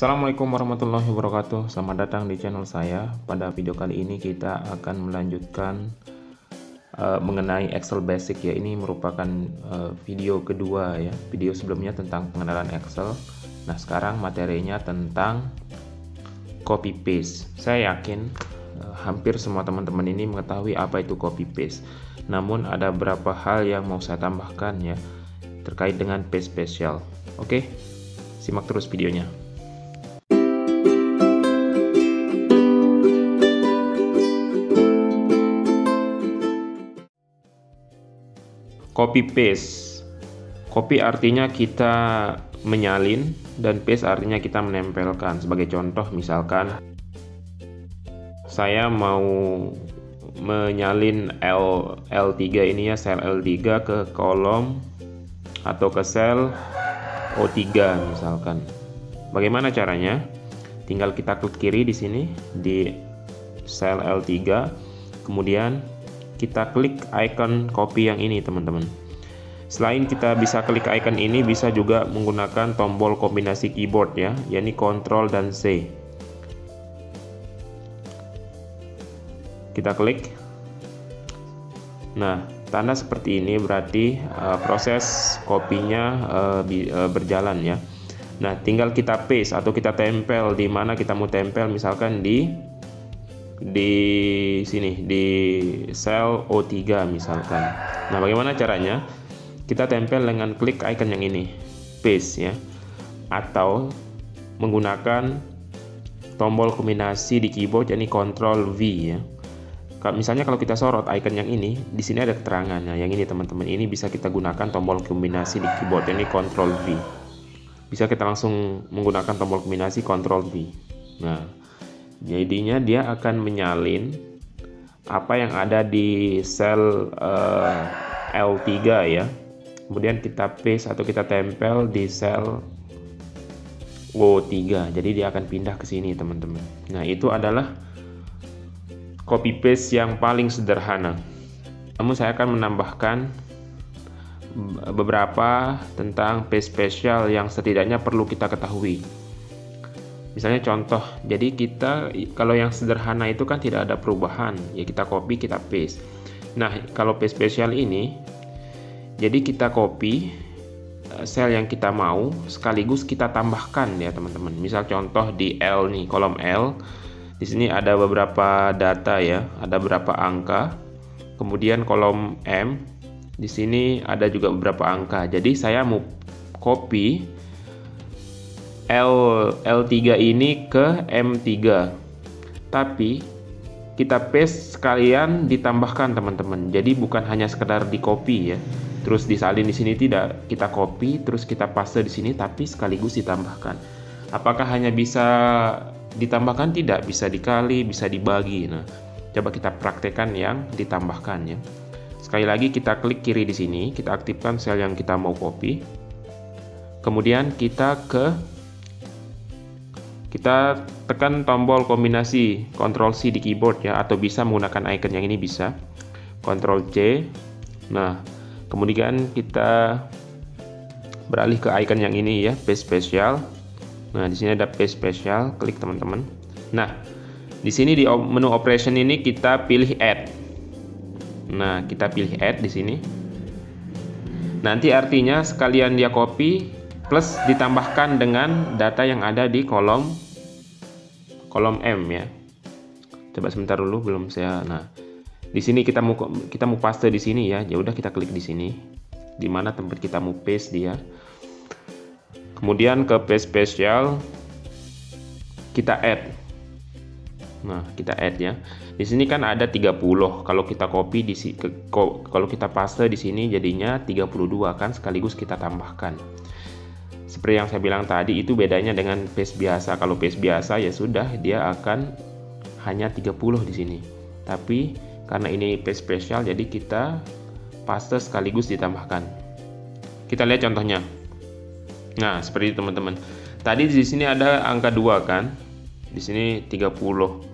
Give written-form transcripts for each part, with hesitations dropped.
Assalamualaikum warahmatullahi wabarakatuh. Selamat datang di channel saya. Pada video kali ini kita akan melanjutkan mengenai Excel Basic ya. Ini merupakan video kedua ya. Video sebelumnya tentang pengenalan Excel. Nah, sekarang materinya tentang copy paste. Saya yakin hampir semua teman-teman ini mengetahui apa itu copy paste. Namun ada beberapa hal yang mau saya tambahkan ya terkait dengan paste spesial. Oke, simak terus videonya. Copy paste. Copy artinya kita menyalin dan paste artinya kita menempelkan. Sebagai contoh misalkan saya mau menyalin L3 ini ya, sel L3 ke kolom atau ke sel O3 misalkan. Bagaimana caranya? Tinggal kita klik kiri di sini di sel L3, kemudian kita klik icon copy yang ini teman-teman. Selain kita bisa klik icon ini, bisa juga menggunakan tombol kombinasi keyboard ya, yakni Ctrl dan C. Kita klik. Nah, tanda seperti ini berarti proses kopinya berjalan ya. Nah, tinggal kita paste atau kita tempel di mana kita mau tempel, misalkan di sini di sel O3 misalkan. Nah, bagaimana caranya? Kita tempel dengan klik icon yang ini, paste ya, atau menggunakan tombol kombinasi di keyboard yakni Ctrl V ya. Misalnya kalau kita sorot icon yang ini, di sini ada keterangannya. Yang ini teman-teman, ini bisa kita gunakan tombol kombinasi di keyboard yakni Ctrl V. Bisa kita langsung menggunakan tombol kombinasi Ctrl V. Nah, jadinya dia akan menyalin apa yang ada di sel L3 ya. Kemudian kita paste atau kita tempel di sel O3. Jadi dia akan pindah ke sini teman-teman. Nah, itu adalah copy paste yang paling sederhana. Namun saya akan menambahkan beberapa tentang paste spesial yang setidaknya perlu kita ketahui. Misalnya contoh, jadi kita kalau yang sederhana itu kan tidak ada perubahan, ya kita copy, kita paste. Nah, kalau paste spesial ini, jadi kita copy sel yang kita mau, sekaligus kita tambahkan ya teman-teman. Misal contoh di L nih, kolom L, di sini ada beberapa data ya, ada beberapa angka. Kemudian kolom M, di sini ada juga beberapa angka. Jadi saya mau copy L3 ini ke M3, tapi kita paste sekalian ditambahkan teman-teman. Jadi bukan hanya sekedar di copy ya, terus disalin di sini, tidak. Kita copy terus kita paste di sini, tapi sekaligus ditambahkan. Apakah hanya bisa ditambahkan? Tidak, bisa dikali, bisa dibagi. Nah, coba kita praktekkan yang ditambahkan ya. Sekali lagi kita klik kiri di sini, kita aktifkan sel yang kita mau copy. Kemudian kita tekan tombol kombinasi Ctrl C di keyboard ya, atau bisa menggunakan icon yang ini, bisa Ctrl C. Nah, kemudian kita beralih ke icon yang ini ya, paste spesial. Nah, di sini ada paste spesial, klik teman-teman. Nah, di sini di menu operation ini kita pilih add. Nah, kita pilih add di sini. Nanti artinya sekalian dia copy plus ditambahkan dengan data yang ada di kolom M ya. Coba sebentar dulu, belum saya. Nah, di sini kita mau paste di sini ya. Ya udah, kita klik di sini, di mana tempat kita mau paste dia. Kemudian ke paste spesial kita add. Nah, kita add ya. Di sini kan ada 30. Kalau kita copy kalau kita paste di sini jadinya 32 kan, sekaligus kita tambahkan. Seperti yang saya bilang tadi, itu bedanya dengan paste biasa. Kalau paste biasa ya sudah, dia akan hanya 30 di sini. Tapi karena ini paste spesial, jadi kita paste sekaligus ditambahkan. Kita lihat contohnya. Nah, seperti itu teman-teman. Tadi di sini ada angka 2 kan? Di sini 30.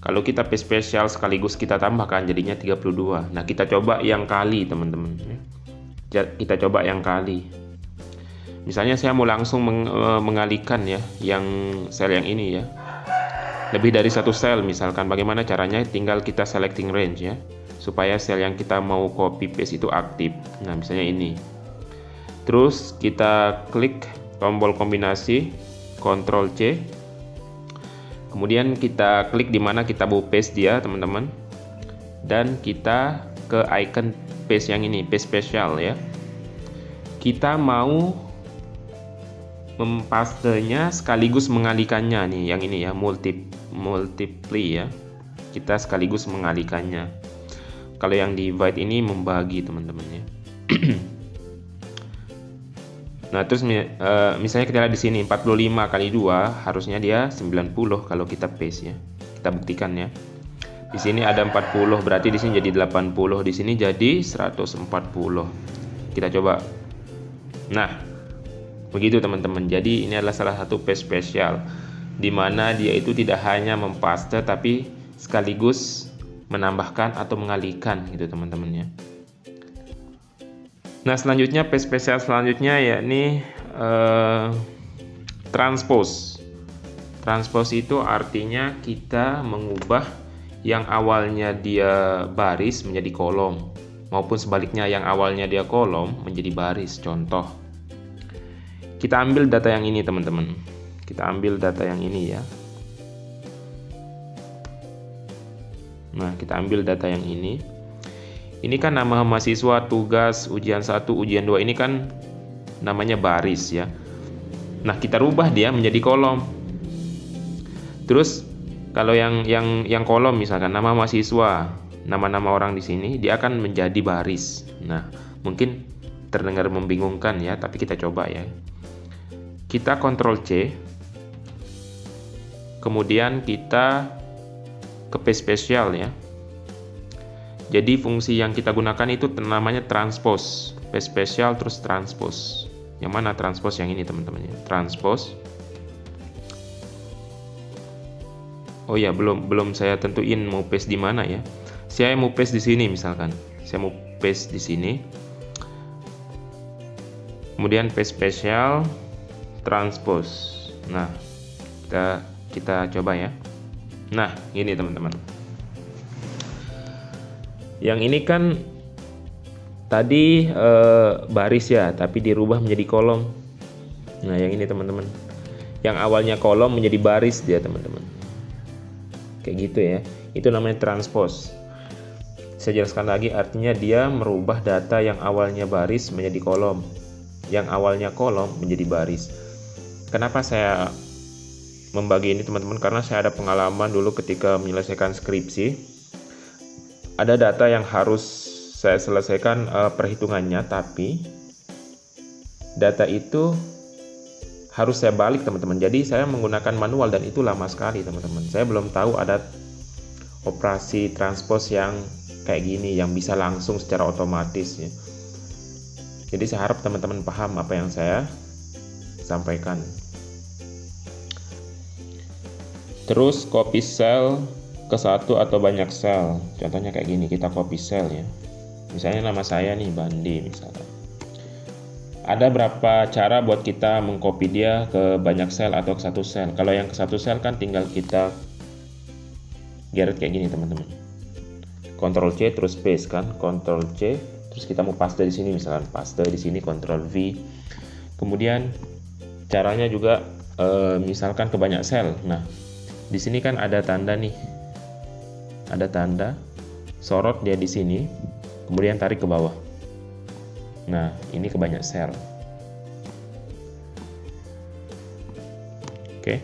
Kalau kita paste spesial sekaligus kita tambahkan jadinya 32. Nah, kita coba yang kali teman-teman. Kita coba yang kali. Misalnya saya mau langsung mengalihkan ya, yang sel yang ini ya, lebih dari satu sel misalkan. Bagaimana caranya? Tinggal kita selecting range ya, supaya sel yang kita mau copy paste itu aktif. Nah, misalnya ini. Terus kita klik tombol kombinasi, Ctrl C. Kemudian kita klik di mana kita mau paste dia, teman-teman. Dan kita ke icon paste yang ini, paste spesial ya. Kita mau mempastenya sekaligus mengalihkannya nih, yang ini ya, multiply ya. Kita sekaligus mengalihkannya. Kalau yang divide ini membagi, teman-teman ya. Nah, terus misalnya kita lihat di sini 45 kali 2 harusnya dia 90 kalau kita paste ya. Kita buktikan ya. Di sini ada 40, berarti di sini jadi 80, di sini jadi 140. Kita coba. Nah, begitu teman-teman. Jadi ini adalah salah satu paste spesial di mana dia itu tidak hanya mempaste tapi sekaligus menambahkan atau mengalihkan gitu, teman-teman ya. Nah, selanjutnya paste spesial selanjutnya yakni transpose. Transpose itu artinya kita mengubah yang awalnya dia baris menjadi kolom, maupun sebaliknya yang awalnya dia kolom menjadi baris. Contoh, kita ambil data yang ini, teman-teman. Kita ambil data yang ini ya. Nah, kita ambil data yang ini. Ini kan nama mahasiswa, tugas, ujian 1, ujian 2, ini kan namanya baris ya. Nah, kita rubah dia menjadi kolom. Terus kalau yang kolom misalkan nama mahasiswa, nama-nama orang di sini, dia akan menjadi baris. Nah, mungkin terdengar membingungkan ya, tapi kita coba ya. Kita Ctrl C. Kemudian kita ke paste spesial ya. Jadi fungsi yang kita gunakan itu namanya transpose, paste spesial terus transpose. Yang mana transpose? Yang ini, teman-teman ya. Transpose. Oh ya, belum saya tentuin mau paste di mana ya. Saya mau paste di sini misalkan. Saya mau paste di sini. Kemudian paste spesial, transpose. Nah, kita coba ya. Nah, ini teman-teman. Yang ini kan tadi baris ya, tapi dirubah menjadi kolom. Nah, yang ini teman-teman. Yang awalnya kolom menjadi baris dia, teman-teman. Kayak gitu ya. Itu namanya transpose. Saya jelaskan lagi, artinya dia merubah data yang awalnya baris menjadi kolom. Yang awalnya kolom menjadi baris. Kenapa saya membagi ini, teman-teman? Karena saya ada pengalaman dulu ketika menyelesaikan skripsi. Ada data yang harus saya selesaikan perhitungannya, tapi data itu harus saya balik, teman-teman. Jadi saya menggunakan manual dan itu lama sekali, teman-teman. Saya belum tahu ada operasi transpose yang kayak gini, yang bisa langsung secara otomatis ya. Jadi saya harap teman-teman paham apa yang saya sampaikan. Terus copy cell ke satu atau banyak sel. Contohnya kayak gini, kita copy cell ya. Misalnya nama saya nih Bandi misalkan. Ada berapa cara buat kita mengcopy dia ke banyak sel atau ke satu sel. Kalau yang ke satu sel kan tinggal kita geret kayak gini, teman-teman. Ctrl C terus paste kan, Ctrl C terus kita mau paste di sini misalkan, paste di sini Ctrl V. Kemudian caranya juga misalkan ke banyak sel. Nah, di sini kan ada tanda nih. Ada tanda, sorot dia di sini, kemudian tarik ke bawah. Nah, ini ke banyak sel. Oke.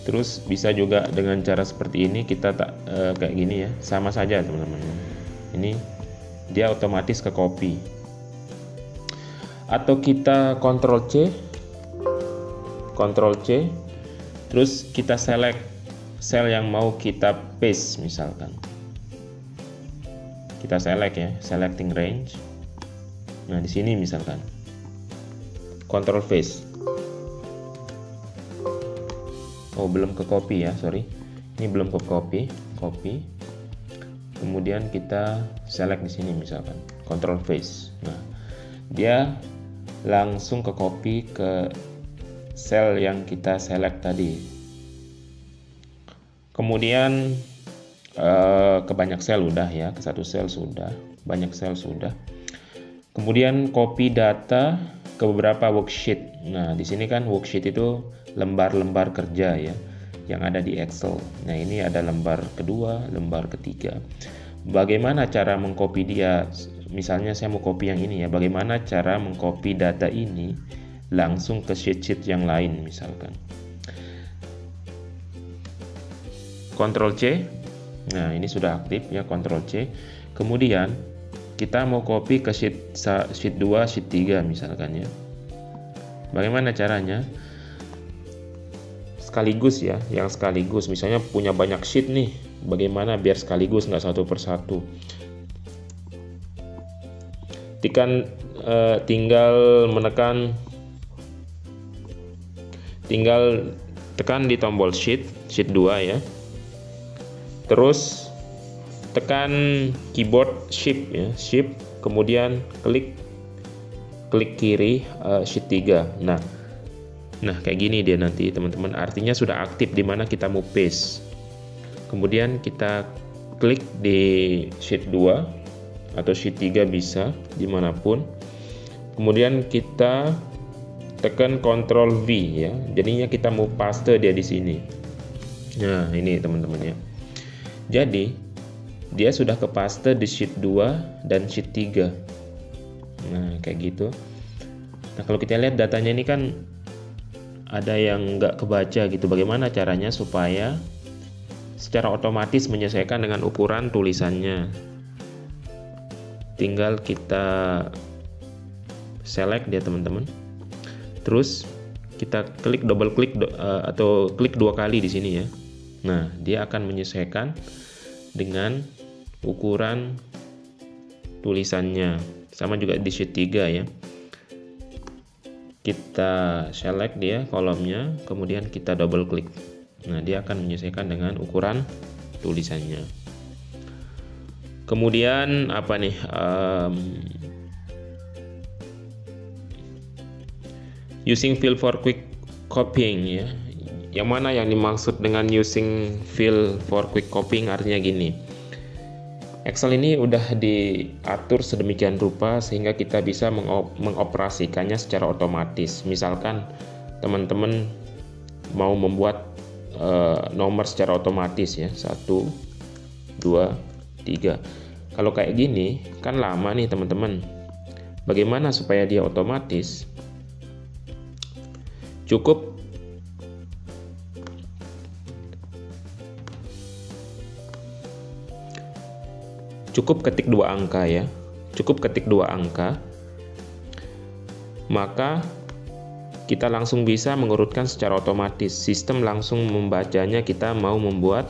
Terus bisa juga dengan cara seperti ini, kita kayak gini ya, sama saja teman-teman. Ini dia otomatis ke copy. Atau kita Ctrl C, terus kita select sel yang mau kita paste misalkan. Kita select ya, selecting range. Nah, di sini misalkan Ctrl paste. Oh, belum ke copy ya, sorry. Ini belum ke copy. Kemudian kita select di sini misalkan Ctrl paste. Nah, dia langsung ke copy ke sel yang kita select tadi. Kemudian ke banyak sel udah ya, ke satu sel sudah, banyak sel sudah. Kemudian copy data ke beberapa worksheet. Nah, di sini kan worksheet itu lembar-lembar kerja ya yang ada di Excel. Nah, ini ada lembar kedua, lembar ketiga. Bagaimana cara mengcopy dia? Misalnya saya mau copy yang ini ya. Bagaimana cara mengcopy data ini langsung ke sheet-sheet yang lain misalkan. Ctrl C. Nah, ini sudah aktif ya, Ctrl C. Kemudian kita mau copy ke sheet 2, sheet 3 misalkan ya. Bagaimana caranya? Sekaligus ya, yang sekaligus. Misalnya punya banyak sheet nih, bagaimana biar sekaligus nggak satu persatu. Tinggal tekan di tombol sheet 2 ya. Terus tekan keyboard shift ya, shift, kemudian klik kiri sheet 3. Nah kayak gini dia nanti teman-teman, artinya sudah aktif di mana kita mau paste. Kemudian kita klik di sheet 2 atau sheet 3 bisa dimanapun. Kemudian kita tekan Ctrl V ya, jadinya kita mau paste dia di sini. Nah, ini teman-teman ya. Jadi dia sudah kepaste di sheet 2 dan sheet 3. Nah, kayak gitu. Nah, kalau kita lihat datanya ini kan ada yang nggak kebaca gitu. Bagaimana caranya supaya secara otomatis menyesuaikan dengan ukuran tulisannya? Tinggal kita select dia teman-teman. Terus kita klik, double klik atau klik 2 kali di sini ya. Nah, dia akan menyesuaikan dengan ukuran tulisannya. Sama juga di sheet 3 ya. Kita select dia kolomnya, kemudian kita double klik. Nah, dia akan menyesuaikan dengan ukuran tulisannya. Kemudian apa nih? Using fill for quick copying ya. Yang mana yang dimaksud dengan using fill for quick copying? Artinya gini, Excel ini udah diatur sedemikian rupa sehingga kita bisa mengoperasikannya secara otomatis. Misalkan teman-teman mau membuat nomor secara otomatis ya, 1, 2, 3. Kalau kayak gini kan lama nih teman-teman. Bagaimana supaya dia otomatis? Cukup ketik 2 angka ya. Cukup ketik 2 angka. Maka kita langsung bisa mengurutkan secara otomatis. Sistem langsung membacanya, kita mau membuat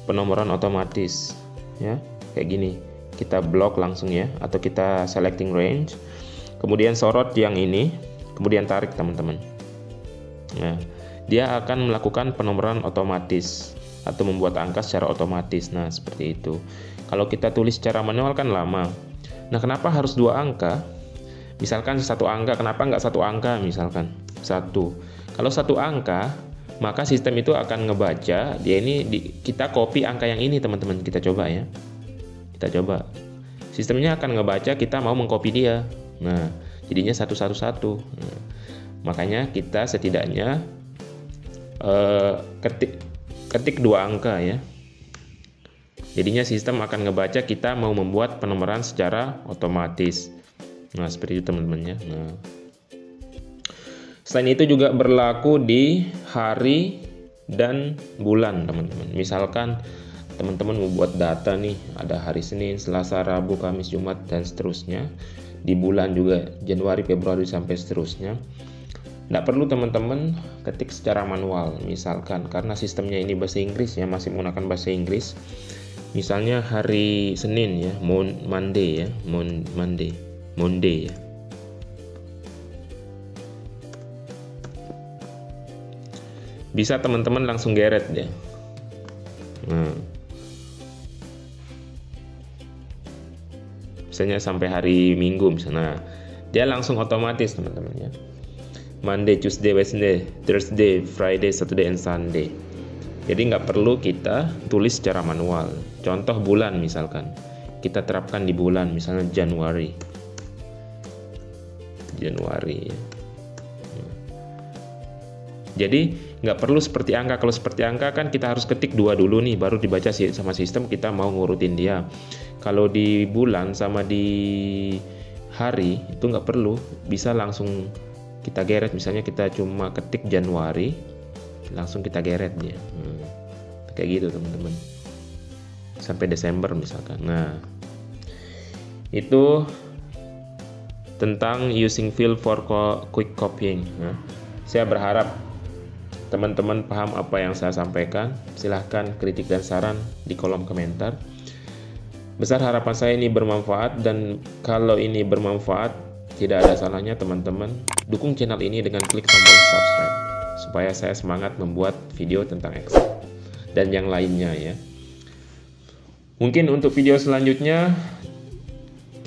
penomoran otomatis ya. Kayak gini. Kita blok langsung ya, atau kita selecting range. Kemudian sorot yang ini, kemudian tarik teman-teman. Nah, dia akan melakukan penomoran otomatis atau membuat angka secara otomatis. Nah, seperti itu. Kalau kita tulis secara manual kan lama. Nah, kenapa harus 2 angka? Misalkan 1 angka, kenapa nggak 1 angka misalkan? 1. Kalau 1 angka, maka sistem itu akan ngebaca, dia ini kita copy angka yang ini teman-teman. Kita coba ya. Kita coba. Sistemnya akan ngebaca kita mau mengcopy dia. Nah, jadinya 111. Nah, makanya kita setidaknya ketik 2 angka ya. Jadinya sistem akan ngebaca kita mau membuat penomoran secara otomatis. Nah, seperti itu teman-teman ya. Nah, selain itu juga berlaku di hari dan bulan teman-teman. Misalkan teman-teman membuat data nih, ada hari Senin, Selasa, Rabu, Kamis, Jumat, dan seterusnya. Di bulan juga Januari, Februari, sampai seterusnya. Nggak perlu teman-teman ketik secara manual misalkan, karena sistemnya ini bahasa Inggris ya, masih menggunakan bahasa Inggris. Misalnya hari Senin ya, Monday ya, Monday ya. Bisa teman-teman langsung geret ya. Nah, misalnya sampai hari Minggu misalnya. Dia langsung otomatis teman-teman ya. Monday, Tuesday, Wednesday, Thursday, Friday, Saturday, and Sunday. Jadi nggak perlu kita tulis secara manual. Contoh bulan misalkan, kita terapkan di bulan, misalnya Januari ya. Jadi nggak perlu seperti angka. Kalau seperti angka kan kita harus ketik 2 dulu nih, baru dibaca sama sistem kita mau ngurutin dia. Kalau di bulan sama di hari itu nggak perlu, bisa langsung kita geret. Misalnya kita cuma ketik Januari, langsung kita geret dia. Kayak gitu teman-teman, sampai Desember misalkan. Nah, itu tentang using fill for quick copying. Nah, saya berharap teman-teman paham apa yang saya sampaikan. Silahkan kritik dan saran di kolom komentar. Besar harapan saya ini bermanfaat, dan kalau ini bermanfaat, tidak ada salahnya teman-teman dukung channel ini dengan klik tombol subscribe, supaya saya semangat membuat video tentang Excel dan yang lainnya ya. Mungkin untuk video selanjutnya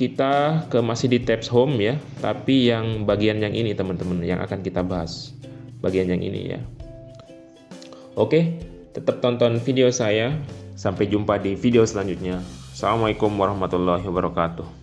kita masih di tabs home ya, tapi yang bagian yang ini teman-teman yang akan kita bahas, bagian yang ini ya. Oke, tetap tonton video saya. Sampai jumpa di video selanjutnya. Assalamualaikum warahmatullahi wabarakatuh.